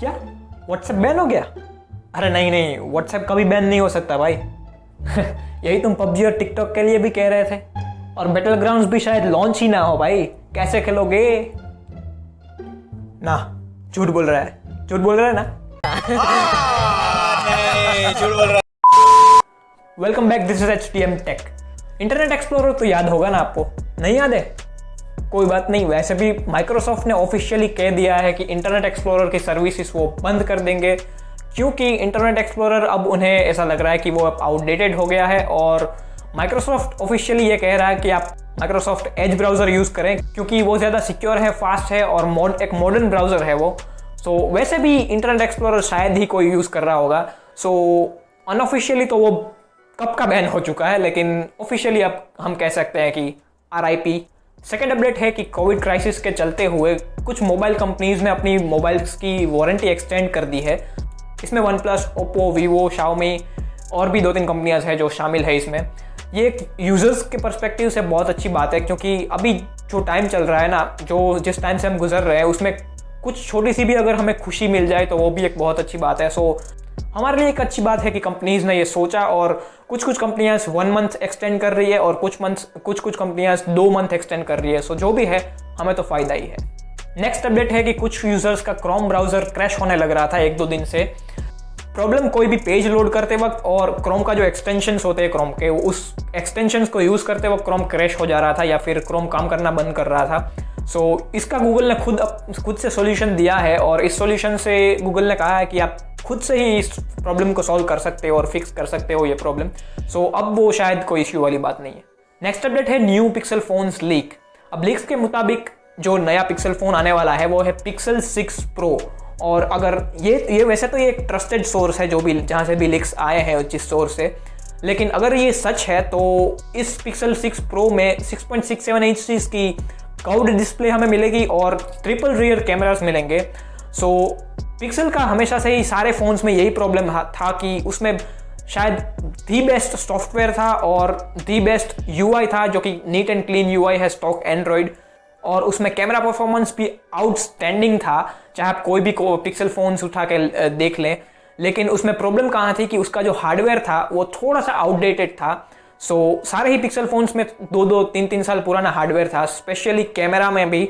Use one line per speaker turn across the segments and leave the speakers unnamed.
क्या WhatsApp ban हो गया? अरे नहीं नहीं, व्हाट्सएप कभी बैन नहीं हो सकता भाई। यही तुम पबजी और टिकटॉक के लिए भी कह रहे थे। और बैटल ग्राउंड्स भी शायद लॉन्च ही ना हो भाई, कैसे खेलोगे? ना, झूठ बोल रहा है, झूठ बोल रहा है ना?
नहीं, झूठ बोल रहा है।
Welcome back, this is HTM tech. Internet Explorer तो याद होगा ना आपको? नहीं याद है? कोई बात नहीं, वैसे भी माइक्रोसॉफ्ट ने ऑफिशियली कह दिया है कि इंटरनेट एक्सप्लोरर की सर्विसेज वो बंद कर देंगे, क्योंकि इंटरनेट एक्सप्लोरर अब उन्हें ऐसा लग रहा है कि वो अब आउटडेटेड हो गया है। और माइक्रोसॉफ्ट ऑफिशियली ये कह रहा है कि आप माइक्रोसॉफ्ट एज ब्राउज़र यूज़ करें, क्योंकि वो ज़्यादा सिक्योर है, फास्ट है और एक मॉडर्न ब्राउज़र है वो। सो वैसे भी इंटरनेट एक्सप्लोरर शायद ही कोई यूज़ कर रहा होगा। सो अनऑफिशियली तो वो कब का बैन हो चुका है, लेकिन ऑफिशियली अब हम कह सकते हैं कि RIP। सेकेंड अपडेट है कि कोविड क्राइसिस के चलते हुए कुछ मोबाइल कंपनीज ने अपनी मोबाइल्स की वारंटी एक्सटेंड कर दी है। इसमें OnePlus, OPPO, Vivo, Xiaomi और भी 2-3 कंपनियां हैं जो शामिल है इसमें। ये एक यूज़र्स के पर्सपेक्टिव से बहुत अच्छी बात है, क्योंकि अभी जो टाइम चल रहा है ना, जो जिस टाइम से हम गुजर रहे हैं, उसमें कुछ छोटी सी भी अगर हमें खुशी मिल जाए तो वो भी एक बहुत अच्छी बात है। सो हमारे लिए एक अच्छी बात है कि कंपनीज ने ये सोचा, और कुछ कंपनियां 1 मंथ एक्सटेंड कर रही है और कुछ कंपनियां 2 मंथ एक्सटेंड कर रही है। सो जो भी है, हमें तो फायदा ही है। नेक्स्ट अपडेट है कि कुछ यूजर्स का क्रोम ब्राउजर क्रैश होने लग रहा था 1-2 दिन से। प्रॉब्लम कोई भी पेज लोड करते वक्त और क्रोम का जो एक्सटेंशंस होते हैं क्रोम के, उस एक्सटेंशंस को यूज करते वक्त क्रोम क्रैश हो जा रहा था या फिर क्रोम काम करना बंद कर रहा था। सो इसका गूगल ने खुद से सॉल्यूशन दिया है, और इस सॉल्यूशन से गूगल ने कहा है कि आप खुद से ही इस प्रॉब्लम को सॉल्व कर सकते हो और फिक्स कर सकते हो ये प्रॉब्लम। सो अब वो शायद कोई इश्यू वाली बात नहीं है। नेक्स्ट अपडेट है न्यू पिक्सल फोन्स लीक। अब लीक्स के मुताबिक जो नया पिक्सल फोन आने वाला है वो है Pixel 6 Pro। और अगर ये वैसे तो ये एक ट्रस्टेड सोर्स है, जो भी जहाँ से भी लीक्स आए हैं जिस सोर्स से, लेकिन अगर ये सच है तो इस Pixel 6 Pro में 6.67 इंच की कर्व्ड डिस्प्ले हमें मिलेगी और ट्रिपल रियर कैमरास मिलेंगे। सो पिक्सल का हमेशा से ही सारे फोन्स में यही प्रॉब्लम था कि उसमें शायद दी बेस्ट सॉफ्टवेयर था और दी बेस्ट UI था, जो कि नीट एंड क्लीन UI है स्टॉक एंड्रॉयड, और उसमें कैमरा परफॉर्मेंस भी आउटस्टैंडिंग था, चाहे आप कोई भी पिक्सल फोन्स उठा के देख लें। लेकिन उसमें प्रॉब्लम कहाँ थी कि उसका जो हार्डवेयर था वो थोड़ा सा आउटडेटेड था। सो सारे ही पिक्सल फोन्स में 2-2, 3-3 साल पुराना हार्डवेयर था, स्पेशली कैमरा में भी।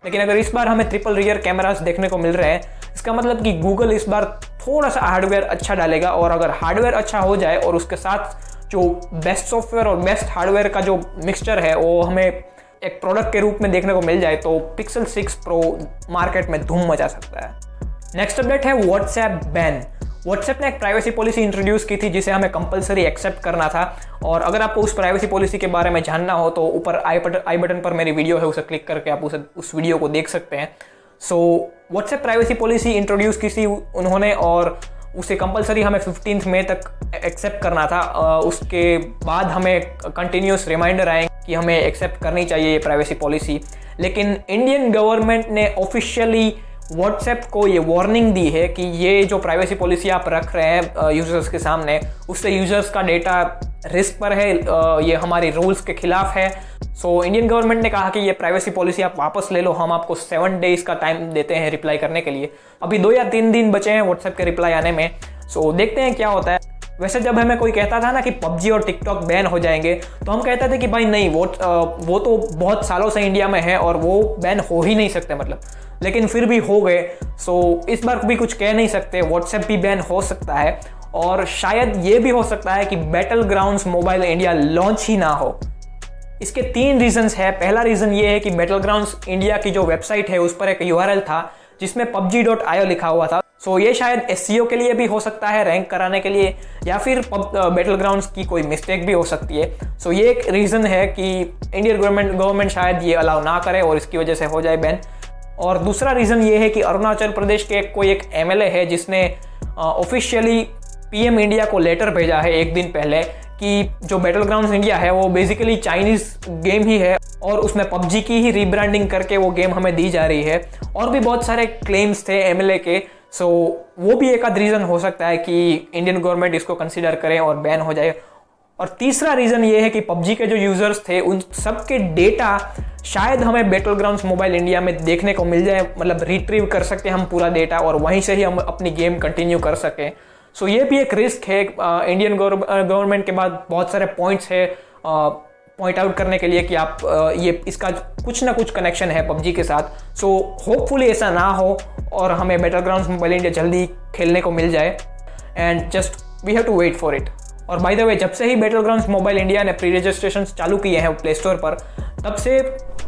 लेकिन अगर इस बार हमें ट्रिपल रियर कैमरास देखने को मिल रहे हैं, इसका मतलब कि गूगल इस बार थोड़ा सा हार्डवेयर अच्छा डालेगा, और अगर हार्डवेयर अच्छा हो जाए और उसके साथ जो बेस्ट सॉफ्टवेयर और बेस्ट हार्डवेयर का जो मिक्सचर है वो हमें एक प्रोडक्ट के रूप में देखने को मिल जाए, तो Pixel 6 Pro मार्केट में धूम मचा सकता है। नेक्स्ट अपडेट है WhatsApp बैन। WhatsApp ने एक प्राइवेसी पॉलिसी इंट्रोड्यूस की थी जिसे हमें कंपलसरी एक्सेप्ट करना था, और अगर आपको उस प्राइवेसी पॉलिसी के बारे में जानना हो तो ऊपर आई बटन पर मेरी वीडियो है, उसे क्लिक करके आप उस वीडियो को देख सकते हैं। सो WhatsApp प्राइवेसी पॉलिसी इंट्रोड्यूस की थी उन्होंने, और उसे कंपलसरी हमें 15 मई तक एक्सेप्ट करना था। उसके बाद हमें कंटिन्यूस रिमाइंडर आए कि हमें एक्सेप्ट करनी चाहिए ये प्राइवेसी पॉलिसी। लेकिन इंडियन गवर्नमेंट ने ऑफिशियली WhatsApp को ये वार्निंग दी है कि ये जो प्राइवेसी पॉलिसी आप रख रहे हैं यूजर्स के सामने, उससे यूजर्स का डेटा रिस्क पर है, ये हमारी रूल्स के खिलाफ है। सो इंडियन गवर्नमेंट ने कहा कि ये प्राइवेसी पॉलिसी आप वापस ले लो, हम आपको 7 डेज का टाइम देते हैं रिप्लाई करने के लिए। अभी 2 या 3 दिन बचे हैं WhatsApp के रिप्लाई आने में। सो देखते हैं क्या होता है। वैसे जब हमें कोई कहता था ना कि PUBG और TikTok बैन हो जाएंगे, तो हम कहते थे कि भाई नहीं, वो तो बहुत सालों से इंडिया में है और वो बैन हो ही नहीं सकते, मतलब। लेकिन फिर भी हो गए। सो इस बार भी कुछ कह नहीं सकते, WhatsApp भी बैन हो सकता है, और शायद ये भी हो सकता है कि Battlegrounds Mobile India launch ही ना हो। इसके 3 रीजंस है। पहला रीजन ये है कि बैटल ग्राउंड्स इंडिया की जो वेबसाइट है उस पर एक URL था जिसमें PUBG.io लिखा हुआ था। सो ये शायद SEO के लिए भी हो सकता है, रैंक कराने के लिए, या फिर बैटल ग्राउंड्स की कोई मिस्टेक भी हो सकती है। सो ये एक रीज़न है कि इंडियन गवर्नमेंट शायद ये अलाउ ना करे और इसकी वजह से हो जाए बैन। और दूसरा रीज़न ये है कि अरुणाचल प्रदेश के कोई एक MLA है जिसने ऑफिशियली PM इंडिया को लेटर भेजा है 1 दिन पहले कि जो बैटल ग्राउंड्स इंडिया है वो बेसिकली चाइनीज़ गेम ही है, और उसमें PUBG की ही रीब्रांडिंग करके वो गेम हमें दी जा रही है। और भी बहुत सारे क्लेम्स थे MLA के। सो वो भी एक आध रीज़न हो सकता है कि इंडियन गवर्नमेंट इसको कंसीडर करें और बैन हो जाए। और तीसरा रीज़न ये है कि पबजी के जो यूज़र्स थे उन सबके डेटा शायद हमें बैटलग्राउंड्स मोबाइल इंडिया में देखने को मिल जाए, मतलब रिट्रीव कर सकते हैं हम पूरा डेटा और वहीं से ही हम अपनी गेम कंटिन्यू कर सकें। सो ये भी एक रिस्क है। इंडियन गवर्नमेंट के बाद बहुत सारे पॉइंट्स है पॉइंट आउट करने के लिए कि आप ये इसका कुछ ना कुछ कनेक्शन है पबजी के साथ। सो होपफुली ऐसा ना हो और हमें बैटलग्राउंड्स मोबाइल इंडिया जल्दी खेलने को मिल जाए, and just we have to wait for it. और बाय द वे, जब से ही बैटलग्राउंड्स मोबाइल इंडिया ने प्री रजिस्ट्रेशन चालू किए हैं प्ले स्टोर पर, तब से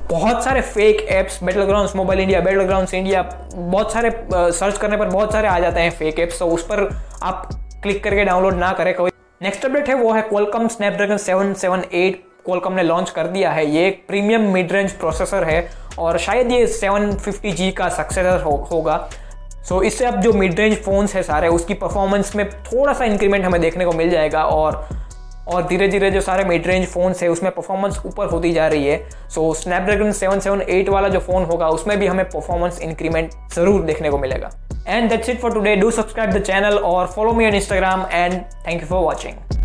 बहुत सारे fake apps, battlegrounds Mobile India, battlegrounds India, बहुत सारे सर्च करने पर बहुत सारे आ जाते हैं फेक ऐप्स। तो उस पर आप क्लिक करके डाउनलोड ना करें कोई। नेक्स्ट अपडेट है वो है क्वालकॉम स्नैपड्रैगन 778 क्वालकॉम ने लॉन्च कर दिया है। ये एक प्रीमियम मिड रेंज प्रोसेसर है और शायद ये 750G का सक्सेसर होगा। सो इससे अब जो मिड रेंज फ़ोन्स है सारे, उसकी परफॉर्मेंस में थोड़ा सा इंक्रीमेंट हमें देखने को मिल जाएगा और धीरे धीरे जो सारे मिड रेंज फ़ोन्स है उसमें परफॉर्मेंस ऊपर होती जा रही है। सो स्नैपड्रैगन 778 वाला जो फ़ोन होगा उसमें भी हमें परफॉर्मेंस इंक्रीमेंट ज़रूर देखने को मिलेगा। And that's it for today. Do subscribe the channel और follow me on Instagram and thank you for watching.